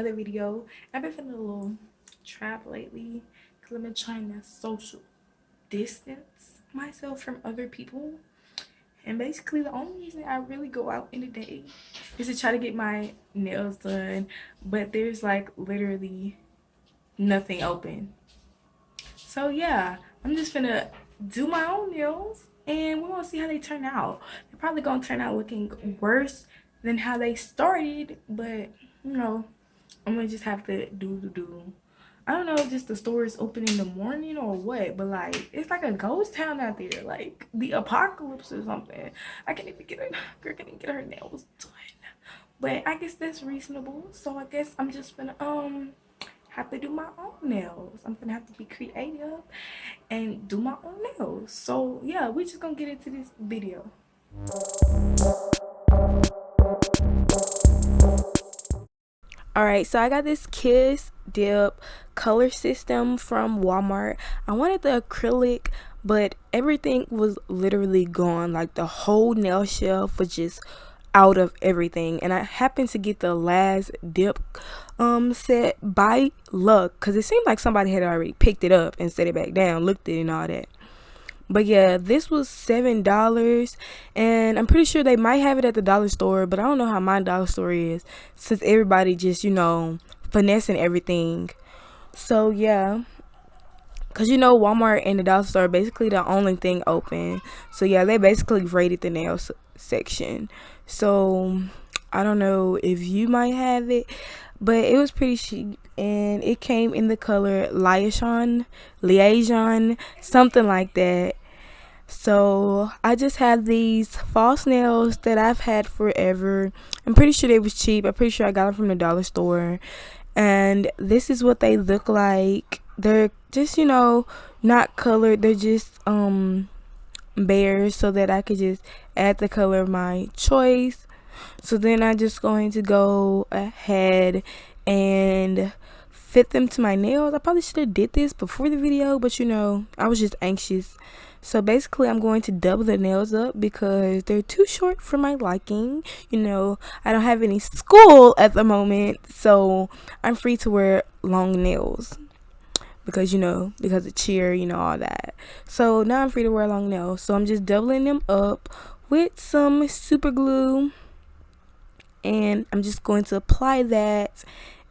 another video. I've been feeling a little trapped lately because I've been trying to social distance myself from other people. And basically, the only reason I really go out in the day is to try to get my nails done. But there's like literally nothing open. So yeah, I'm just gonna do my own nails and we're gonna see how they turn out. They're probably gonna turn out looking worse than how they started, but you know, I'm gonna just have to do. I don't know if just the store is open in the morning or what, but like it's like a ghost town out there, like the apocalypse or something. I can't even get her girl can't even get her nails done. But I guess that's reasonable. So I guess I'm just gonna have to do my own nails. I'm gonna have to be creative and do my own nails. So yeah, we just gonna get into this video. Alright, so I got this Kiss Dip color system from Walmart. I wanted the acrylic, but everything was literally gone. Like the whole nail shelf was just out of everything. And I happened to get the last dip set by luck because it seemed like somebody had already picked it up and set it back down, looked at it and all that. But yeah, this was $7, and I'm pretty sure they might have it at the dollar store, but I don't know how my dollar store is since everybody just, finessing everything. So yeah, because Walmart and the dollar store are basically the only thing open. So yeah, they basically raided the nail section. So I don't know if you might have it, but it was pretty cheap and it came in the color liaison, something like that. So I just have these false nails that I've had forever. I'm pretty sure they was cheap. I'm pretty sure I got them from the dollar store. And this is what they look like. They're just, not colored. They're just bare so that I could just add the color of my choice. So then I'm just going to go ahead and fit them to my nails. I probably should have did this before the video, but I was just anxious. So basically I'm going to double the nails up because they're too short for my liking. I don't have any school at the moment, so I'm free to wear long nails because because of cheer, all that. So now I'm free to wear long nails. So I'm just doubling them up with some super glue, and I'm just going to apply that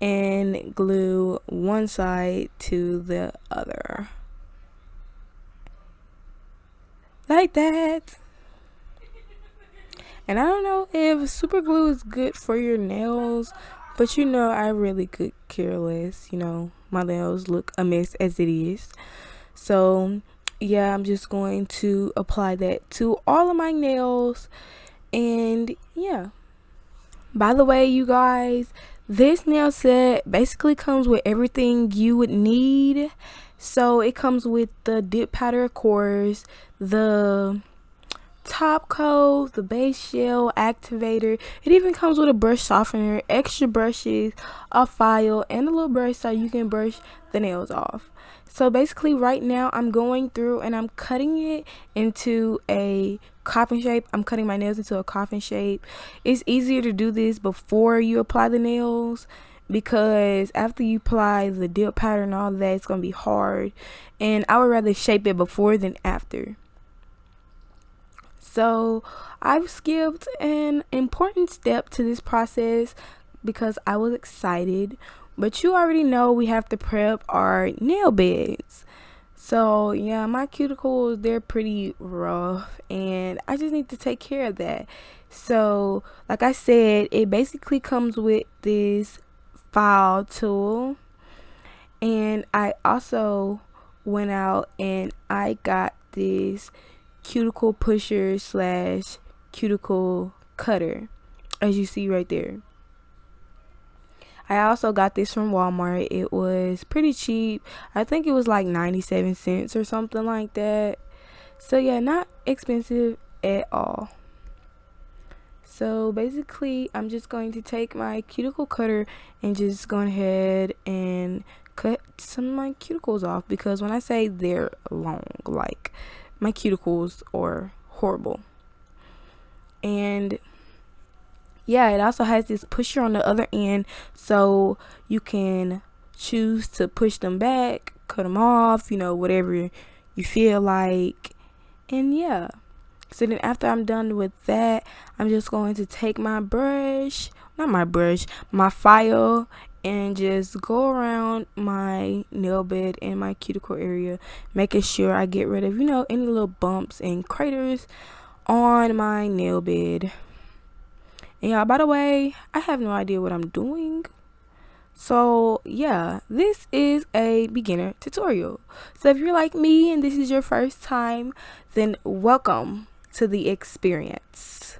and glue one side to the other like that. And I don't know if super glue is good for your nails, but I really could care less. My nails look a mess as it is. So yeah, I'm just going to apply that to all of my nails. And yeah, by the way, you guys, this nail set basically comes with everything you would need. So it comes with the dip powder, of course, the top coat, the base shell, activator. It even comes with a brush softener, extra brushes, a file, and a little brush so you can brush the nails off. So basically right now I'm going through and I'm cutting it into a coffin shape. I'm cutting my nails into a coffin shape. It's easier to do this before you apply the nails because after you apply the dip powder and all that, it's going to be hard. And I would rather shape it before than after. So I've skipped an important step to this process because I was excited. But you already know we have to prep our nail beds. So yeah, my cuticles, they're pretty rough and I just need to take care of that. So like I said, it basically comes with this file tool. And I also went out and I got this cuticle pusher / cuticle cutter, as you see right there. I also got this from Walmart. It was pretty cheap. I think it was like 97 cents or something like that. So yeah, not expensive at all. So basically I'm just going to take my cuticle cutter and just go ahead and cut some of my cuticles off, because when I say they're long, like my cuticles are horrible. And yeah, it also has this pusher on the other end, so you can choose to push them back, cut them off, whatever you feel like. And yeah, so then after I'm done with that, I'm just going to take my file, and just go around my nail bed and my cuticle area, making sure I get rid of any little bumps and craters on my nail bed. And y'all, by the way, I have no idea what I'm doing, so yeah, this is a beginner tutorial. So if you're like me and this is your first time, then welcome to the experience.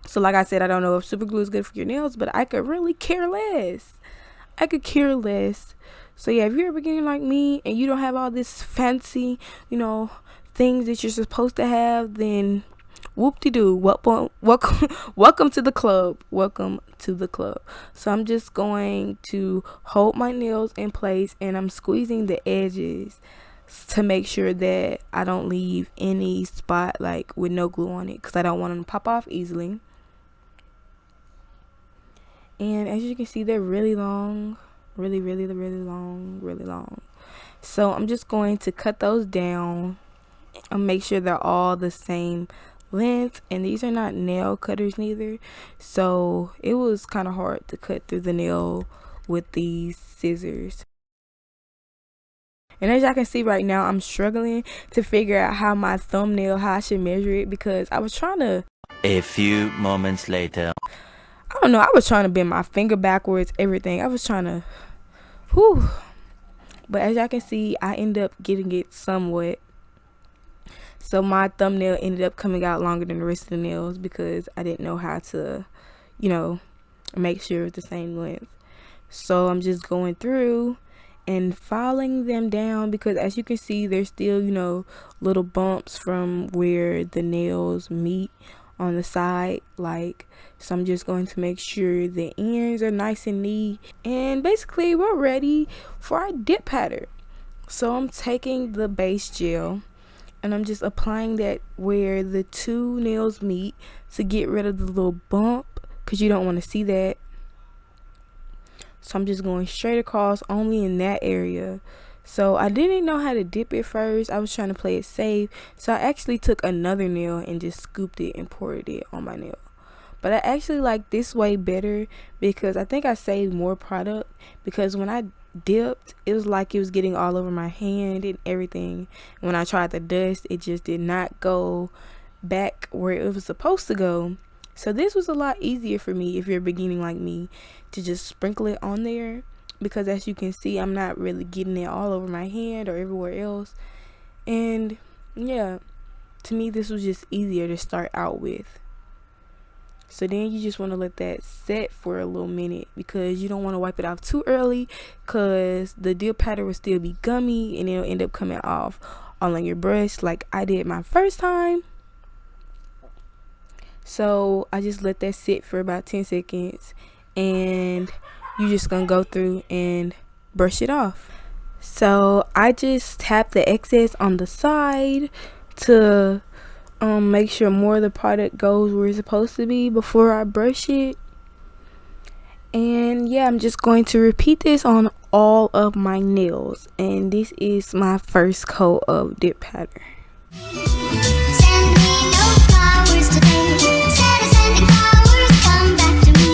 So like I said, I don't know if super glue is good for your nails, but I could really care less. So yeah, if you're a beginner like me and you don't have all this fancy, things that you're supposed to have, then whoop-de-doo, welcome to the club. So I'm just going to hold my nails in place, and I'm squeezing the edges to make sure that I don't leave any spot like with no glue on it, because I don't want them to pop off easily. And as you can see, they're really long, really long. So I'm just going to cut those down and make sure they're all the same length. And these are not nail cutters neither, so it was kind of hard to cut through the nail with these scissors. And as y'all can see right now, I'm struggling to figure out how I should measure it, because I was trying to. A few moments later. I don't know, I was trying to bend my finger backwards, everything. I was trying to, But as y'all can see, I ended up getting it somewhat. So my thumbnail ended up coming out longer than the rest of the nails, because I didn't know how to, make sure it's the same length. So I'm just going through and filing them down, because as you can see, there's still, little bumps from where the nails meet on the side, so I'm just going to make sure the ends are nice and neat, and basically we're ready for our dip pattern. So I'm taking the base gel, and I'm just applying that where the two nails meet to get rid of the little bump, because you don't want to see that. So I'm just going straight across, only in that area. So I didn't know how to dip it first. I was trying to play it safe. So I actually took another nail and just scooped it and poured it on my nail. But I actually like this way better, because I think I saved more product, because when I dipped, it was like it was getting all over my hand and everything. When I tried the dust, it just did not go back where it was supposed to go. So this was a lot easier for me, if you're beginning like me, to just sprinkle it on there, because as you can see, I'm not really getting it all over my hand or everywhere else. And yeah, to me this was just easier to start out with. So then you just want to let that set for a little minute, because you don't want to wipe it off too early, because the dip pattern will still be gummy and it'll end up coming off all on your brush like I did my first time. So I just let that sit for about 10 seconds, and you're just gonna go through and brush it off. So I just tap the excess on the side to make sure more of the product goes where it's supposed to be before I brush it. And yeah, I'm just going to repeat this on all of my nails, and this is my first coat of dip pattern. Send me no flowers today. Instead of sending flowers, come back to me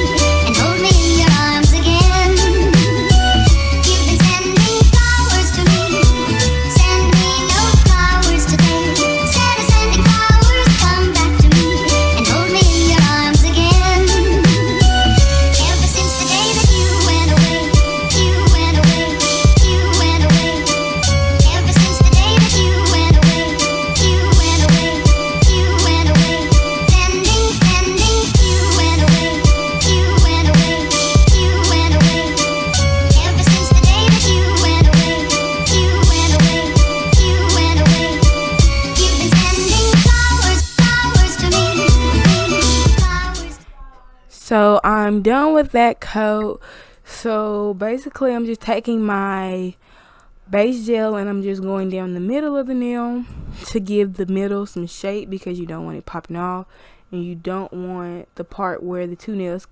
and hold me in your arms again. You've been sending flowers to me. Send me no flowers today. Instead of sending flowers, come back to me and hold me in your arms again. Ever since the day that you went away, you went away, you went away. Ever since the day that you went away, you went away, you went away. Sending, sending, you went away, you went away, you went away. Ever since the day that you went away, you went away, you went away. You've been sending flowers, flowers to me, flowers. So I'm done with that coat. So basically I'm just taking my base gel and I'm just going down the middle of the nail to give the middle some shape, because you don't want it popping off and you don't want the part where the two nails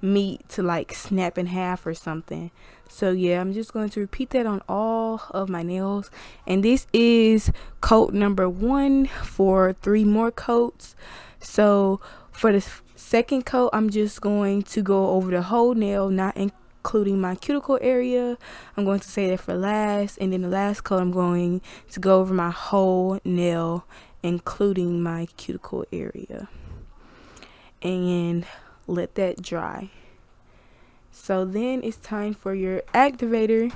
meet to like snap in half or something. So yeah, I'm just going to repeat that on all of my nails, and this is coat number 1 for 3 more coats. So for the second coat, I'm just going to go over the whole nail, not including my cuticle area. I'm going to say that for last, and then the last coat I'm going to go over my whole nail, including my cuticle area, and let that dry. So then it's time for your activator,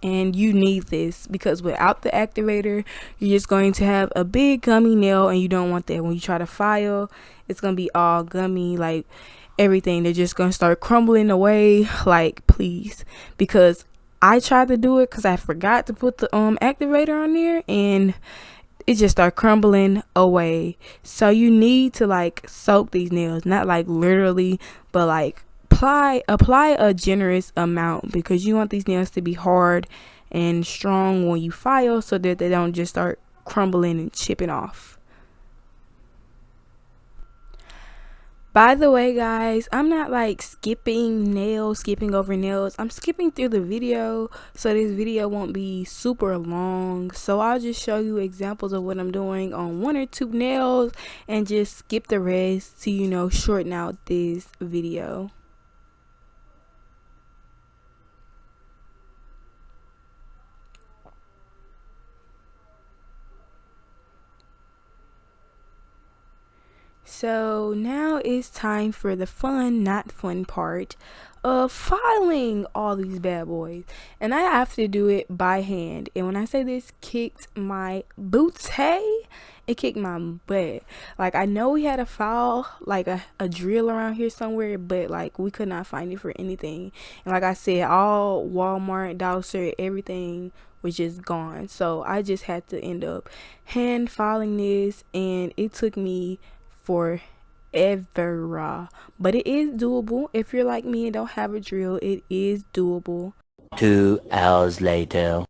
and you need this because without the activator you're just going to have a big gummy nail, and you don't want that. When you try to file, it's gonna be all gummy, like everything, they're just gonna start crumbling away. Like, please, because I tried to do it because I forgot to put the activator on there, and it just start crumbling away. So you need to like soak these nails, not like literally, but like apply a generous amount, because you want these nails to be hard and strong when you file, so that they don't just start crumbling and chipping off. By the way, guys, I'm not like skipping over nails. I'm skipping through the video, so this video won't be super long. So I'll just show you examples of what I'm doing on 1 or 2 nails and just skip the rest to, you know, shorten out this video. So now it's time for the fun, not fun part of filing all these bad boys. And I have to do it by hand. And when I say this kicked my boots, hey, it kicked my butt. Like, I know we had a file, like a drill around here somewhere, but like we could not find it for anything. And like I said, all Walmart, Dollar Store, everything was just gone. So I just had to end up hand filing this, and it took me forever, but it is doable. If you're like me and don't have a drill, it is doable. 2 hours later.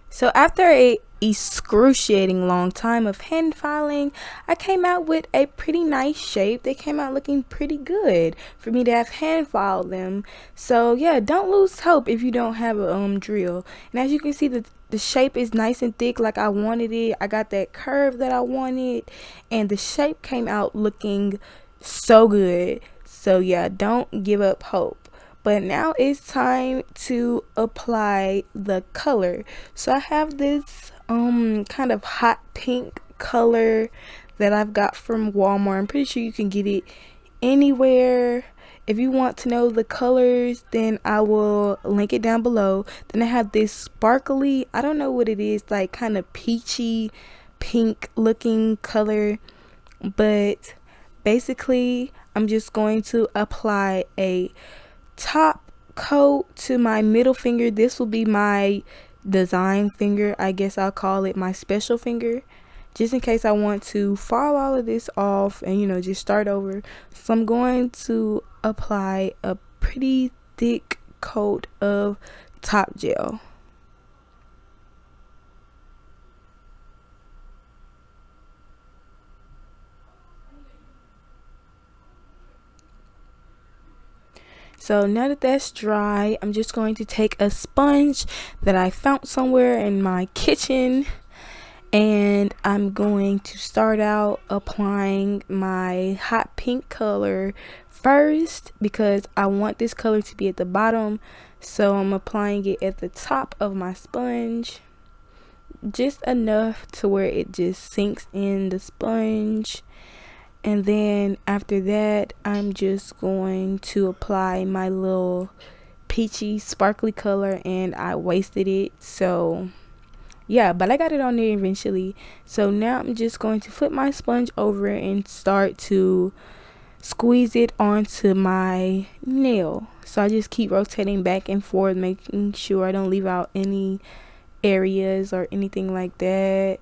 So after a excruciating long time of hand filing, I came out with a pretty nice shape. They came out looking pretty good for me to have hand filed them. So yeah, don't lose hope if you don't have a drill. And as you can see, the shape is nice and thick like I wanted it. I got that curve that I wanted, and the shape came out looking so good. So yeah, don't give up hope. But now it's time to apply the color. So I have this kind of hot pink color that I've got from Walmart. I'm pretty sure you can get it anywhere. If you want to know the colors, then I will link it down below. Then I have this sparkly, I don't know what it is, like kind of peachy pink looking color. But basically, I'm just going to apply a top coat to my middle finger. This will be my design finger, I guess I'll call it my special finger, just in case I want to file all of this off and, you know, just start over. So I'm going to apply a pretty thick coat of top gel. So now that that's dry, I'm just going to take a sponge that I found somewhere in my kitchen, and I'm going to start out applying my hot pink color first, because I want this color to be at the bottom. So I'm applying it at the top of my sponge, just enough to where it just sinks in the sponge. And then after that, I'm just going to apply my little peachy sparkly color, and I wasted it, so yeah, but I got it on there eventually. So now I'm just going to flip my sponge over and start to squeeze it onto my nail. So I just keep rotating back and forth, making sure I don't leave out any areas or anything like that.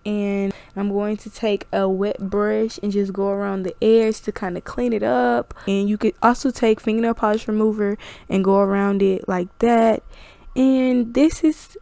And I'm going to take a wet brush and just go around the edge to kind of clean it up. And you could also take fingernail polish remover and go around it like that. And this is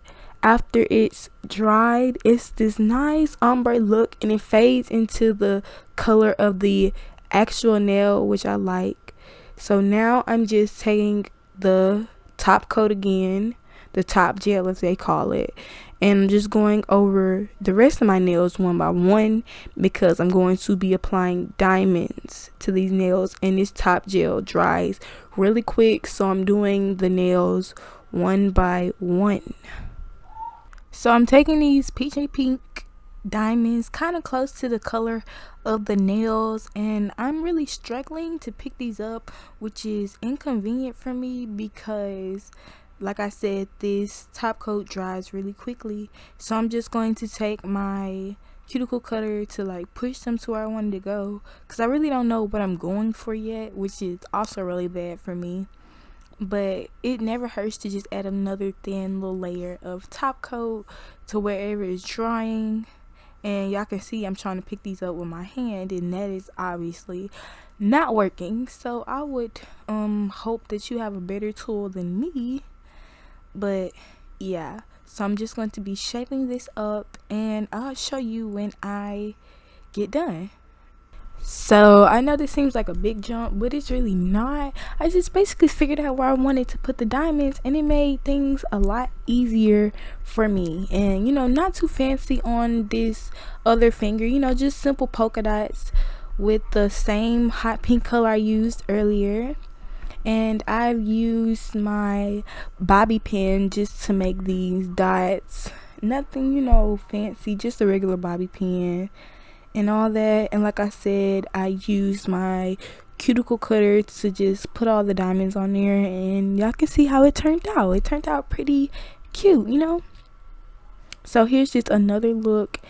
after it's dried, it's this nice ombre look, and it fades into the color of the actual nail, which I like. So now I'm just taking the top coat again, the top gel as they call it, and I'm just going over the rest of my nails one by one, because I'm going to be applying diamonds to these nails, and this top gel dries really quick, so I'm doing the nails one by one. So I'm taking these peachy pink diamonds kind of close to the color of the nails, and I'm really struggling to pick these up, which is inconvenient for me because, like I said, this top coat dries really quickly. So I'm just going to take my cuticle cutter to like push them to where I wanted to go, because I really don't know what I'm going for yet, which is also really bad for me. But it never hurts to just add another thin little layer of top coat to wherever it's drying. And y'all can see I'm trying to pick these up with my hand, and that is obviously not working. So I would hope that you have a better tool than me. But yeah, so I'm just going to be shaping this up, and I'll show you when I get done. So I know this seems like a big jump, but it's really not. I just basically figured out where I wanted to put the diamonds, and it made things a lot easier for me. And you know, not too fancy on this other finger, you know, just simple polka dots with the same hot pink color I used earlier. And I've used my bobby pin just to make these dots. Nothing, you know, fancy, just a regular bobby pin and all that. And like I said, I used my cuticle cutter to just put all the diamonds on there, and y'all can see how it turned out. It turned out pretty cute, you know. So here's just another look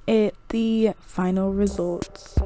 at the final results.